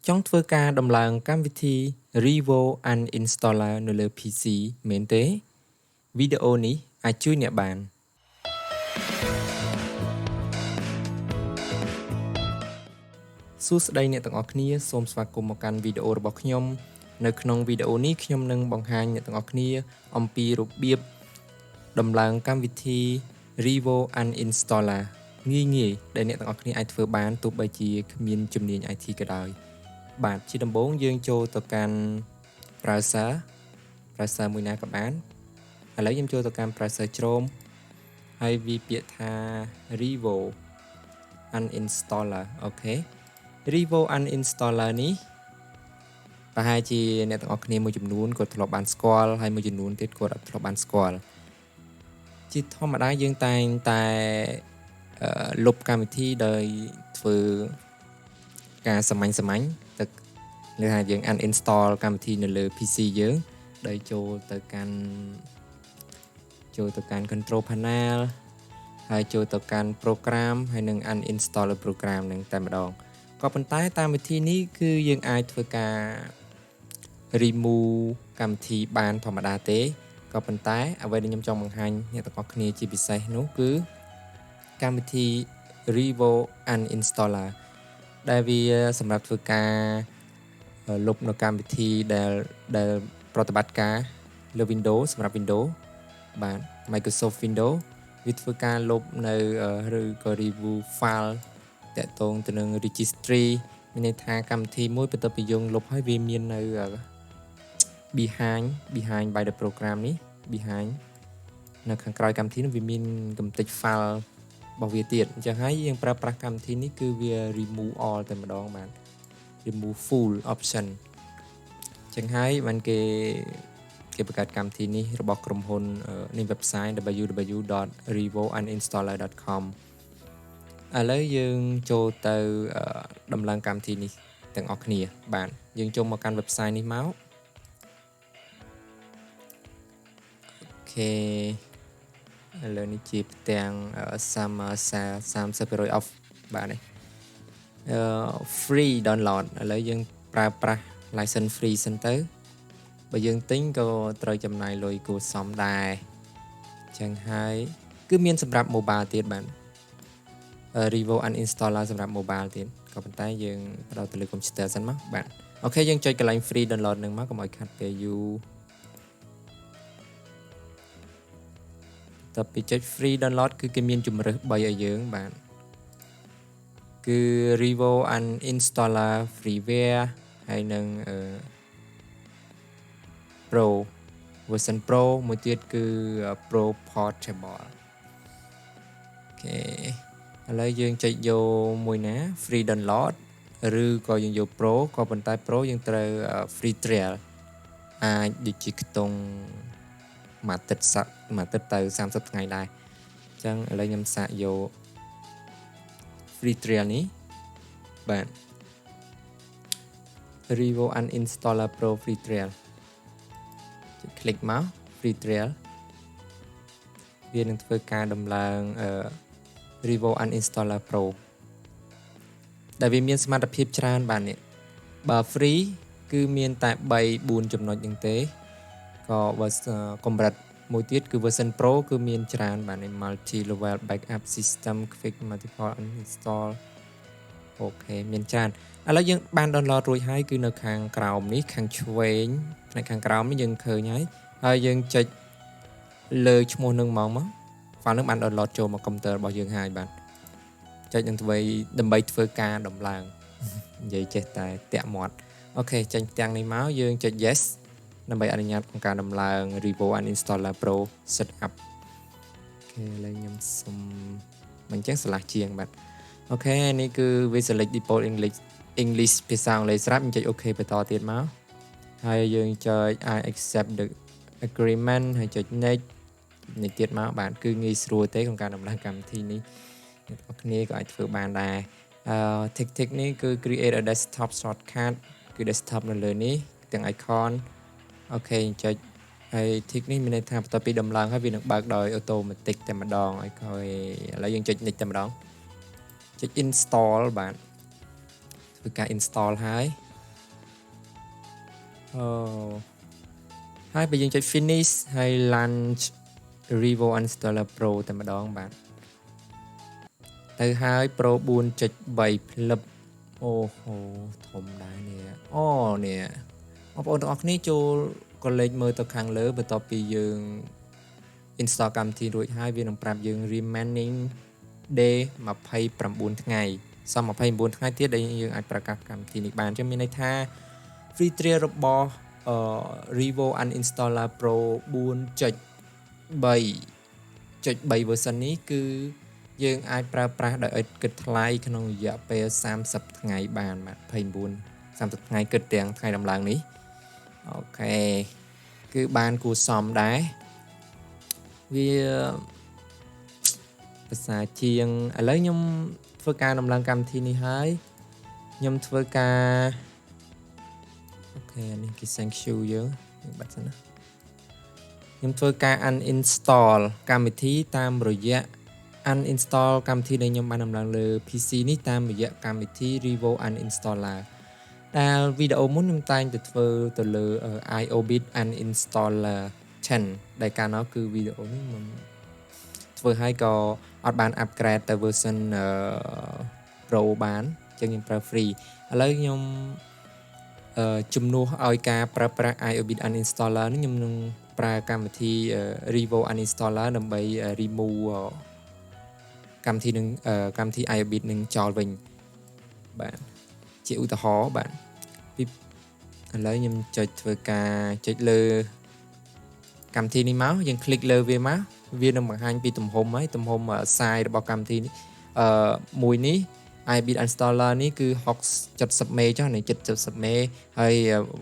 ចង់ធ្វើការដំឡើងកម្មវិធី Revo Uninstaller នៅលើ PC មែនទេវីដេអូនេះអាចជួយអ្នកបានសួស្តីអ្នកទាំងអស់គ្នាសូមស្វាគមន៍មកកាន់វីដេអូរបស់ខ្ញុំនៅក្នុងវីដេអូនេះខ្ញុំនឹងបង្ហាញអ្នកទាំងអស់គ្នាអំពីរបៀបដំឡើងកម្មវិធី Revo Uninstaller ងាយៗដែលអ្នកទាំងអស់គ្នាអាចធ្វើបានទោះបីជាគ្មានជំនាញ IT ក៏ដោយបាទជាដំបូងយើងចូលទៅកាន់ browser មួយណាក៏បានឥឡូវខ្ញុំចូលទៅកាន់ browser Chrome ហើយវាពាក្យថា Revo Uninstaller អូខេ Revo Uninstaller នេះប្រហែលជាអ្នកទាំងអស់គ្នាមួយចំនួនក៏ធ្លាប់បានស្គាល់ហើយមួយចំនួនទៀតក៏អត់ធ្លាប់បានស្គាល់ជាធម្មតាយើងតែងតែលុបកម្មវិធីដោយធ្វើការសាមញ្ញទៅលើថាយើង uninstall កម្មវិធីនៅលើ PC យើងដោយចូលទៅកាន់ control panel ហើយចូលទៅកាន់ program ហើយនឹង uninstall program នឹងតែម្ដងក៏ប៉ុន្តែតាមវិធីនេះគឺយើងអាចធ្វើការ remove កម្មវិធីបានធម្មតាទេក៏ប៉ុន្តែអ្វីដែលខ្ញុំចង់បង្ហាញអ្នកទាំងអស់គ្នាជាពិសេសនោះគឺកម្មវិធី Revo Uninstaller ដែលវាសម្រាប់ធ្វើការលុបនៅកម្មវិធីដែលប្រតិបត្តិការលើ Windows សម្រាប់ Windows បាទ Microsoft Windows វាធ្វើការលុបនៅឬក៏ remove file តាក់ទងទៅនឹង registry មានន័យថាកម្មវិធីមួយបន្ទាប់ពីយើងលុបហើយវាមាននៅ behind by the program នេះ behind នៅខាងក្រោយកម្មវិធីនោះវាមានកម្ទេច file របស់វាទៀតអញ្ចឹងហើយយើងប្រើប្រាស់កម្មវិធីនេះគឺវា remove all តែម្ដងបាទ remove full option អញ្ចឹងហើយបានគេបង្កើតកម្មវិធីនេះរបស់ក្រុមហ៊ុននេះ website www.revouninstaller.com ឥឡូវយើងចូលទៅដំឡើងកម្មវិធីនេះទាំងអស់គ្នាបាទយើងចូលមកកាន់ website នេះមកអូខេឥឡូវនេះជាផ្ទាំង30% off បាទនេះfree download ឥឡូវយើងប្រើប្រាស់ license free សិនទៅបើយើងទិញក៏ត្រូវចំណាយលុយគួរសមដែរអញ្ចឹងហើយគឺមានសម្រាប់ mobile ទៀតបាទ Revo Uninstaller សម្រាប់ mobile ទៀតក៏ប៉ុន្តែយើងបដោតទៅលើ computer សិនមកបាទអូខេយើងចុចកន្លែង free download នឹងមកកុំឲ្យខាត់ពេលយូរតទៅពីចុច free download គឺគេមានជម្រើស3ឲ្យយើងបាទគឺ Revo Uninstaller freeware ហើយនឹងPro version Pro មួយទៀតគឺ Pro Portable អូខេឥឡូវយើងចុចយកមួយណា free download ឬក៏យើងយក Pro ក៏ប៉ុន្តែ Pro យើងត្រូវ free trial អាចដូចជាខ្ទង់មួយអាទិត្យទៅ30ថ្ងៃដែរអញ្ចឹងឥឡូវខ្ញុំសាកយក free trial នេះបាទ Revo Uninstaller Pro free trial ចុច click មក free trial វានឹងធ្វើការដំឡើង Revo Uninstaller Pro ដែលវាមានសមត្ថភាពច្រើនបាទនេះបើ free គឺមានតែ 3-4 ចំណុចហ្នឹងទេក៏បើកម្រិតមួយទៀតគឺ version Pro គឺមានច្រើនបាទនេះ multi level backup system quick multiple uninstall អូខេមានច្រើនឥឡូវយើងបាន download រួចហើយគឺនៅខាងក្រោមនេះខាងឆ្វេងផ្នែកខាងក្រោមនេះយើងឃើញហើយយើងចុចលើឈ្មោះនឹងមក file នឹងបាន download ចូលមក computer របស់យើងហើយបាទចុចនឹងដើម្បីធ្វើការដំឡើងនិយាយចេះតែតាក់មាត់អូខេចេញផ្ទាំងនេះមកយើងចុច yes ដើម្បីអនុញ្ញាតក្នុងការដំឡើង Revo Uninstaller Pro setup អូខេឥឡូវខ្ញុំសុំមិនចឹងឆ្លាស់ជាងបាទអូខេនេះគឺវា select default English ភាសាអង់គ្លេសស្រាប់ខ្ញុំចុច OK បន្តទៀតមកហើយយើងចុច I accept the agreement ហើយចុច next នេះទៀតមកបាទគឺងាយស្រួលទេក្នុងការដំឡើងកម្មវិធីនេះអ្នកនរគ្នាក៏អាចធ្វើបានដែរtick នេះគឺ create a desktop shortcut គឺ desktop នៅលើនេះទាំង icon អូខេចុចហើយ tick នេះមានន័យថាបន្ទាប់ពីដំឡើងហើយវានឹងបើកដោយ automatic តែម្ដងហើយឥឡូវយើងចុច next តែម្ដងចុច install បាទធ្វើការ install ហើយ ហើយបើយើងចុច finish ហើយ launch Revo Uninstaller Pro តែម្ដងបាទទៅហើយ Pro 4.3 ផ្លឹបអូហូធំដែរនេះអូនេះបងប្អូនទាំងអស់គ្នាចូលក៏លេខមើលទៅខាងលើបន្ទាប់ពីយើង install កម្មវិធីរួចហើយវានឹងប្រាប់យើង remaining day 29ថ្ងៃសល់29ថ្ងៃទៀតដែលយើងអាចប្រកាសកម្មវិធីនេះបានចឹងមានន័យថា free trial របស់Revo Uninstaller Pro 4.3 version នេះគឺយើងអាចប្រើប្រាស់ដោយឥតគិតថ្លៃក្នុងរយៈពេល30ថ្ងៃបានបាទ30ថ្ងៃគិតទាំងថ្ងៃដំឡើងនេះអូខេគឺបានគួរសមដែរវាភាសាជាងឥឡូវខ្ញុំធ្វើការដំឡើងកម្មវិធីនេះហើយខ្ញុំធ្វើការអូខេនេះគេ thank you យើងបាត់សិនណាខ្ញុំធ្វើការ uninstall កម្មវិធីតាមរយៈ uninstall កម្មវិធីដែលខ្ញុំបានដំឡើងលើ PC នេះតាមរយៈកម្មវិធី Revo Uninstaller ដែលវីដេអូមុនខ្ញុំតែងទៅធ្វើទៅលើ iObit Uninstaller 10ដែលកាលនោះគឺវីដេអូនេះខ្ញុំធ្វើឲ្យក៏អត់បាន upgrade ទៅ version Pro បានអញ្ចឹងខ្ញុំប្រើ free ឥឡូវខ្ញុំជំនួសឲ្យការប្រើប្រាស់ iObit Uninstaller នេះខ្ញុំនឹងប្រើកម្មវិធី Revo Uninstaller ដើម្បី remove កម្មវិធីនឹងកម្មវិធី iObit នឹងចោលវិញបាទជាឧទាហរណ៍បាទឥឡូវខ្ញុំចុចធ្វើការចុចលើកម្មវិធីនេះមកយើងคลิกលើវាមកវានឹងបង្ហាញពីទំហំហើយទំហំ size របស់កម្មវិធីនេះមួយនេះ iObit Uninstaller នេះគឺ70 MB ចុះនេះ70 MB ហើយ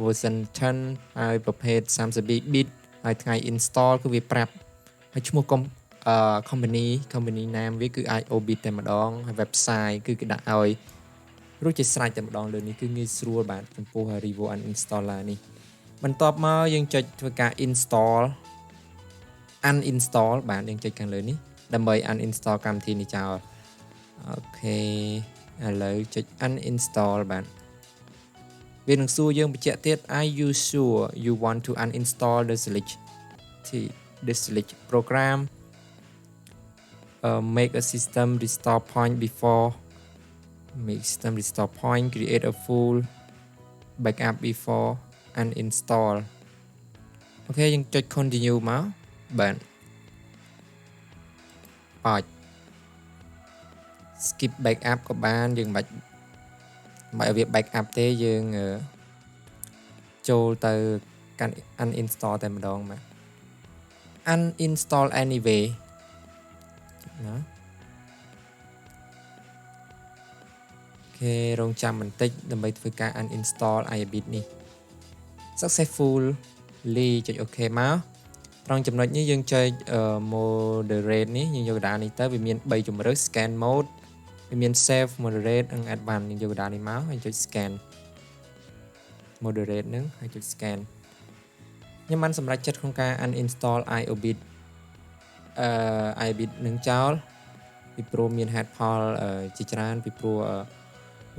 version 10ហើយប្រភេទ32 bit ហើយថ្ងៃ install គឺវាប្រាប់ហើយឈ្មោះcompany name វាគឺ iObit តែម្ដងហើយ website គឺគេដាក់ឲ្យរួចជាស្រេចតែម្ដងលើនេះគឺងាយស្រួលបាទចំពោះ Revo Uninstaller នេះបន្ទាប់មកយើងចុចធ្វើការ uninstall បាទយើងចុចខាងលើនេះដើម្បី uninstall កម្មវិធីនេះចោលអូខេឥឡូវចុច uninstall បាទវានឹងសួរយើងបញ្ជាក់ទៀត Are you sure you want to uninstall the select program make a system restore point before make system restore point create a full backup before uninstall អូខេយើងចុច continue មកបាទបាច់ skip backup ក៏បានយើងមិនឲ្យវា backup ទេយើងចូលទៅកាន់ uninstall តែម្ដងបាទ uninstall anyway ណាអូខេរងចាំបន្តិចដើម្បីធ្វើការ uninstall iObit នេះ successfully ចុច OK មកត្រង់ចំណុចនេះយើងចុច moderate នេះយើងយកកណ្ដាលនេះទៅវាមាន3ជម្រើស scan mode វាមាន save moderate និង advanced យើងយកកណ្ដាលនេះមកហើយចុច scan moderate នឹងហើយចុច scan ខ្ញុំបានសម្រេចចិត្តក្នុងការ uninstall iObit iObit នឹងចោលពីព្រោះមានហេតុផលជាច្រើនពីព្រោះ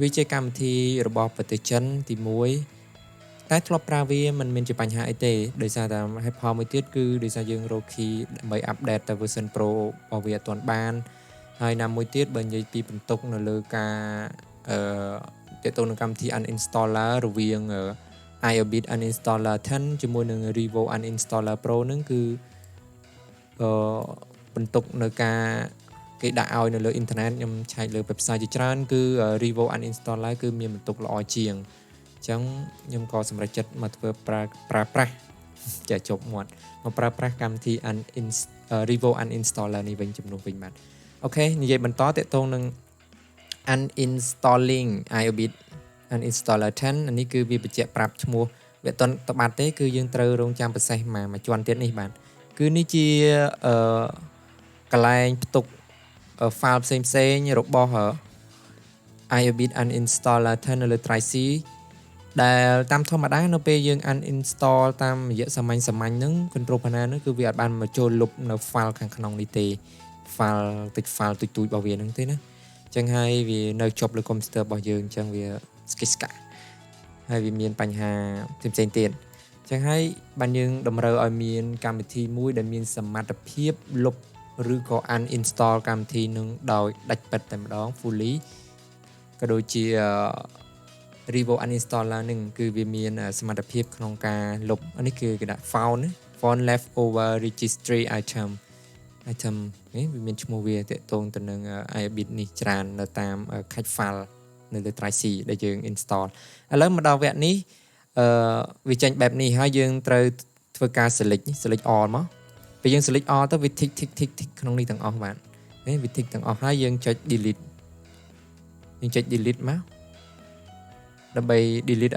វាជាកម្មវិធីរបស់ប្រទេសចិនទី1តែធ្លាប់ប្រើវាមិនមានជាបញ្ហាអីទេដោយសារតែហេតុផលមួយទៀតគឺដោយសារយើងរក key ដើម្បី update ទៅ version Pro របស់វាអត់ទាន់បានហើយណាមួយទៀតបើនិយាយពីបន្ទុកនៅលើការទាក់ទងនឹងកម្មវិធី uninstaller រវាង iObit Uninstaller 10ជាមួយនឹង Revo Uninstaller Pro នឹងគឺបន្ទុកនៅការគេដាក់ឲ្យនៅលើអ៊ីនធឺណិតខ្ញុំឆែកលើ website ជាច្រើនគឺ Revo Uninstaller គឺមានបន្ទុកល្អជាងអញ្ចឹងខ្ញុំក៏សម្រេចចិត្តមកធ្វើប្រើប្រាស់ចាជប់មាត់មកប្រើប្រាស់កម្មវិធី Revo Uninstaller នេះវិញជំនួសវិញបាទអូខេនិយាយបន្តទាក់ទងនឹង uninstalling iObit Uninstaller 10 នេះគឺវាបញ្ជាក់ប្រាប់ឈ្មោះវាអត់តបាត់ទេគឺយើងត្រូវរងចាំប្រសេសមួយជាន់ទៀតនេះបាទគឺនេះជាកន្លែងផ្ទុក file ផ្សេងរបស់ iObit Uninstaller 10នៅលើ drive C ដែលតាមធម្មតានៅពេលយើង uninstall តាមរយៈសាមញ្ញហ្នឹង control panel ហ្នឹងគឺវាអត់បានមកចូលលុបនៅ file ខាងក្នុងនេះទេ file ទូចៗរបស់វាហ្នឹងទេណាអញ្ចឹងហើយវានៅជាប់លើ computer របស់យើងអញ្ចឹងវាស្កិចស្កា ហើយវាមានបញ្ហាផ្សេងៗទៀតចឹងហើយបានយើងតម្រូវឲ្យមានកម្មវិធីមួយដែលមានសមត្ថភាពលុបឬក៏ uninstall កម្មវិធីនឹងដោយដាច់ពិតតែម្ដង fully ក៏ដូចជា Revo Uninstaller នឹងគឺវាមានសមត្ថភាពក្នុងការលុបនេះគឺគេដាក់ found leftover registry item នេះវាមានឈ្មោះវាតាក់ទងទៅនឹង iBit នេះច្រើននៅតាម cache file នៅលើ drive C ដែលយើង install ឥឡូវមកដល់វគ្គនេះវាចេញបែបនេះហើយយើងត្រូវធ្វើការ select all មកពេលយើង select all ទៅវា tick ក្នុងនេះទាំងអស់បាទវា tick ទាំងអស់ហើយយើងចុច delete មកដើម្បី delete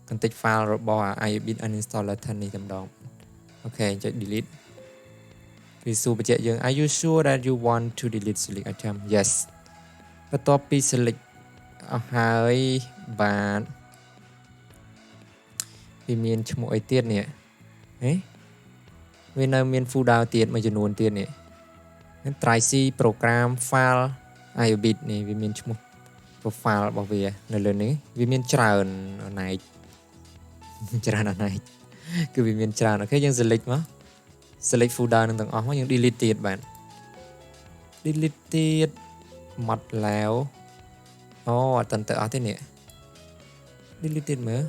config file របស់ iBit uninstaller នេះតែម្ដងអូខេចុច delete វាសួរបញ្ជាក់យើង are you sure that you want to delete select item yes បន្ទាប់ពី select អស់ហើយបាទវាមានឈ្មោះអីទៀតនេះវានៅមាន folder ទៀតមួយចំនួនទៀតនេះ drive C program file iBit នេះវាមានឈ្មោះ profile របស់វានៅលើនេះវាមានច្រើនអណែកគឺវាមានច្រើនអូខេយើង select folder នឹងទាំងអស់មកយើង delete ទៀតបាទ delete ទៀតមកแล้วអូអត់ទៅអស់ទេនេះ delete ទៀតមើល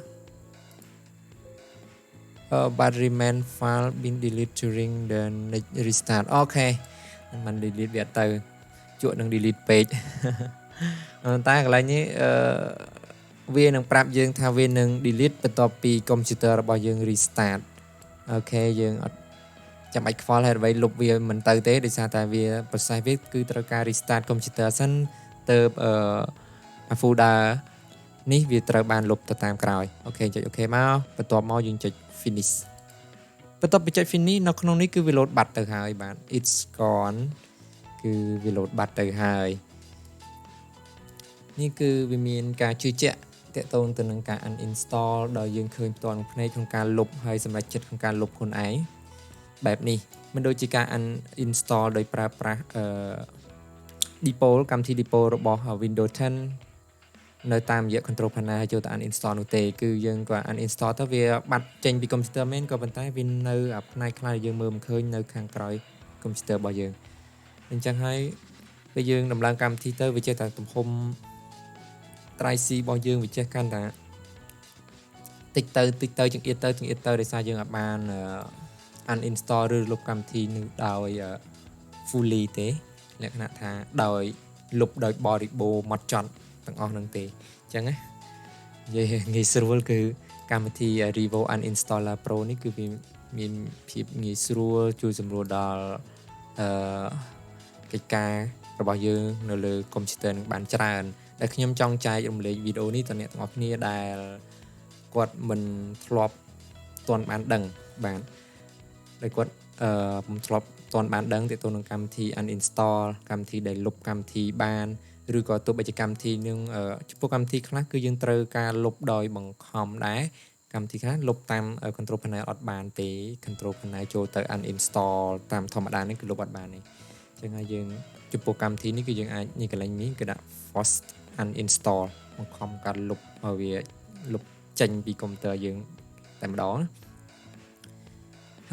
but remain file been delete during the next restart អូខេมัน delete វាទៅជក់នឹង delete page តែកន្លែងនេះវានឹងប្រាប់យើងថាវានឹង delete បន្ទាប់ពី computer របស់យើង restart អូខេយើងអត់ចាំបាច់ខ្វល់ហេតុអ្វីលុបវាមិនទៅទេដោយសារតែវា process វាគឺត្រូវការ restart computer សិនទៅfolder នេះវាត្រូវបានលុបទៅតាមក្រោយអូខេចុចអូខេមកបន្ទាប់មកយើងចុច finish បន្ទាប់ពីចុច finish នៅក្នុងនេះគឺវា load បាត់ទៅហើយបាទ it's gone គឺវា load បាត់ទៅហើយនេះគឺវាមានការជឿជាក់តាក់ទងទៅនឹងការ uninstall ដោយយើងឃើញផ្ទាល់នឹងភ្នែកក្នុងការលុបហើយសម្រាប់ចិត្តក្នុងការលុបខ្លួនឯងបែបនេះមិនដូចជាការ uninstall ដោយប្រើប្រាស់default កម្មវិធី default របស់ Windows 10នៅតាមរយៈ control panel ហើយចូលទៅ uninstall នោះទេគឺយើងក៏ uninstall ទៅវាបាត់ចេញពី computer មែនក៏ប៉ុន្តែវានៅផ្នែកខ្លះយើងមើលមិនឃើញនៅខាងក្រោយ computer របស់យើងអញ្ចឹងហើយពេលយើងដំឡើងកម្មវិធីទៅវាចេះតែទំហំ drive C របស់យើងវាចេះកាន់តែតិចទៅចង្អៀតទៅដោយសារយើងអាចបាន uninstall ឬលុបកម្មវិធីនឹងដោយ fully ទេលក្ខណៈថាដោយលុបដោយបរិបូរណ៍ហ្មត់ចត់ទាំងអស់ហ្នឹងទេអញ្ចឹងណានិយាយងាយស្រួលគឺកម្មវិធី Revo Uninstaller Pro នេះគឺវាមានភាពងាយស្រួលជួយសម្រួលដល់កិច្ចការរបស់យើងនៅលើ computer នឹងបានច្រើនដែលខ្ញុំចង់ចែករំលែកវីដេអូនេះទៅអ្នកទាំងអស់គ្នាដែលគាត់មិនធ្លាប់ទាន់បានដឹងបាទដែលគាត់មិនធ្លាប់ទាន់បានដឹងទាក់ទងនឹងកម្មវិធី uninstall កម្មវិធីដែលលុបកម្មវិធីបានឬក៏ទោះបីជាកម្មវិធីនឹងចំពោះកម្មវិធីខ្លះគឺយើងត្រូវការលុបដោយបង្ខំដែរកម្មវិធីខ្លះលុបតាម control panel អត់បានទេ control panel ចូលទៅ uninstall តាមធម្មតានេះគឺលុបអត់បានទេអញ្ចឹងហើយយើងចំពោះកម្មវិធីនេះគឺយើងអាចនេះកន្លែងនេះគឺដាក់ force uninstall បង្ខំការលុបឲ្យវាលុបចេញពីកុំព្យូទ័រយើងតែម្ដង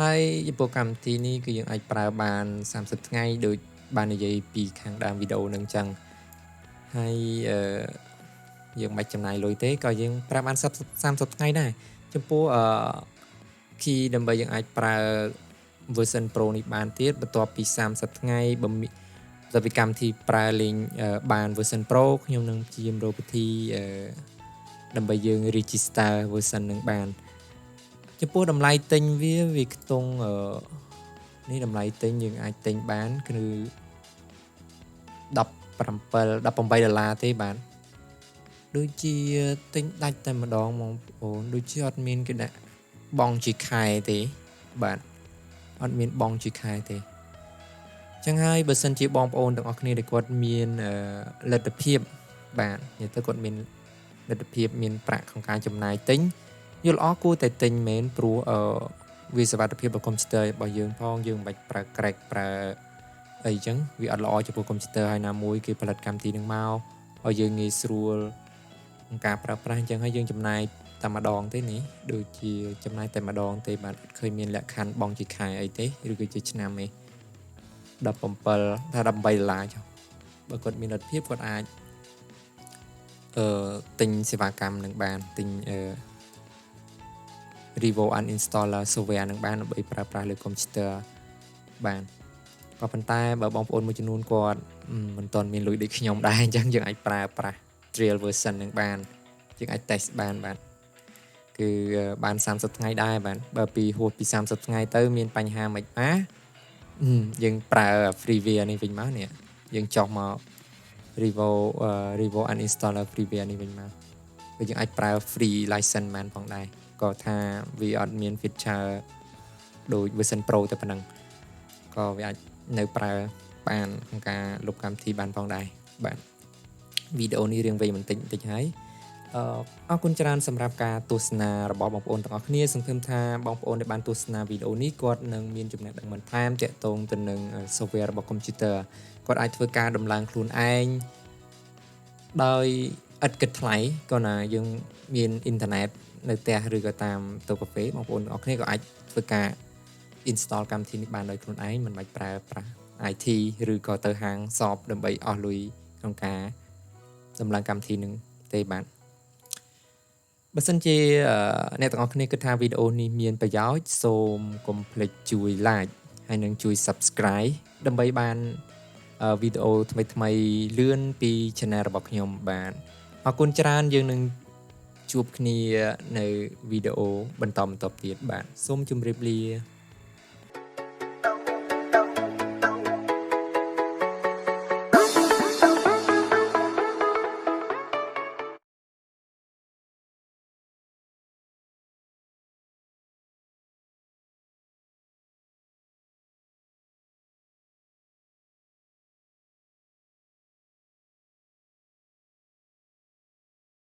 ហើយចំពោះកម្មវិធីនេះគឺយើងអាចប្រើបាន30ថ្ងៃដូចបាននិយាយពីខាងដើមវីដេអូនឹងអញ្ចឹងហើយយើងមិនចំណាយលុយទេក៏យើងប្រើបាន30ថ្ងៃដែរចំពោះkey ដើម្បីយើងអាចប្រើ version Pro នេះបានទៀតបន្ទាប់ពី30ថ្ងៃបើពីកម្មវិធីប្រើលេងបាន version Pro ខ្ញុំនឹងព្យាយាមរកវិធីដើម្បីយើង register version នឹងបានចំពោះតម្លៃទិញវាខ្ទង់នេះតម្លៃទិញយើងអាចទិញបានគឺ$18 ទេបាទដូចជាទិញដាច់តែម្ដងបងប្អូនដូចជាអត់មានគេដាក់បងជាខែទេបាទអត់មានបងជាខែទេចឹងហើយបើសិនជាបងប្អូនទាំងអស់គ្នាដែលគាត់មានលទ្ធភាពបាទនិយាយទៅគាត់មានលទ្ធភាពមានប្រាក់ក្នុងការចំណាយទិញយល់ល្អគួរតែទិញមែនព្រោះវាសុវត្ថិភាពរបស់កុំព្យូទ័ររបស់យើងផងយើងមិនបាច់ប្រើ crack ប្រើអីចឹងវាអត់ល្អចំពោះកុំព្យូទ័រហើយណាមួយគេផលិតកម្មវិធីនឹងមកឲ្យយើងងាយស្រួលក្នុងការប្រើប្រាស់អញ្ចឹងហើយយើងចំណាយ តែម្ដងទេនេះដូចជាចំណាយតែម្ដងទេបាទអត់ឃើញមានលក្ខខណ្ឌបងជាខែអីទេឬក៏ជាឆ្នាំទេ17ថា$18ចុះបើគាត់មានលទ្ធភាពគាត់អាចទិញសេវាកម្មនឹងបានទិញRevo Uninstaller software នឹងបានដើម្បីប្រើប្រាស់លើ computer បានក៏ប៉ុន្តែបើបងប្អូនមួយចំនួនគាត់មិនទាន់មានលុយដូចខ្ញុំដែរអញ្ចឹងយើងអាចប្រើប្រាស់ trial version នឹងបានយើងអាច test បានបាទគឺបាន30ថ្ងៃដែរបាទបើពីហួសពី30ថ្ងៃទៅមានបញ្ហាមិនបាទយើងប្រើ freeware នេះវិញមកនេះយើងចុះមក Revo Uninstaller freeware នេះវិញមកគឺយើងអាចប្រើ free license បានផងដែរក៏ថាវាអត់មាន feature ដូច version Pro តែប៉ុណ្ណឹងក៏វាអាចនៅប្រើបានក្នុងការលុបកម្មវិធីបានផងដែរបាទវីដេអូនេះរៀងវែងបន្តិចហើយអរគុណច្រើនសម្រាប់ការទស្សនារបស់បងប្អូនទាំងអស់គ្នាសង្ឃឹមថាបងប្អូនដែលបានទស្សនាវីដេអូនេះគាត់នឹងមានចំណេះដឹងបន្ថែមទាក់ទងទៅនឹង software របស់ computer គាត់អាចធ្វើការដំឡើងខ្លួនឯងដោយឥតគិតថ្លៃក៏ណាយើងមានអ៊ីនធឺណិតនៅផ្ទះឬក៏តាមទូកាហ្វេបងប្អូនទាំងអស់គ្នាក៏អាចធ្វើការ install កម្មវិធីនេះបានដោយខ្លួនឯងមិនបាច់ប្រើប្រាស់ IT ឬក៏ទៅហាង shop ដើម្បីអស់លុយក្នុងការដំឡើងកម្មវិធីនឹងទេបាទបើសិនជាអ្នកទាំងអស់គ្នាគិតថាវីដេអូនេះមានប្រយោជន៍សូមកុំភ្លេចជួយ like ហើយនិងជួយ subscribe ដើម្បីបានវីដេអូថ្មីៗលឿនពី channel របស់ខ្ញុំបាទអរគុណច្រើនយើងនឹងជួបគ្នានៅវីដេអូបន្តទៀតបាទសូមជម្រាបលា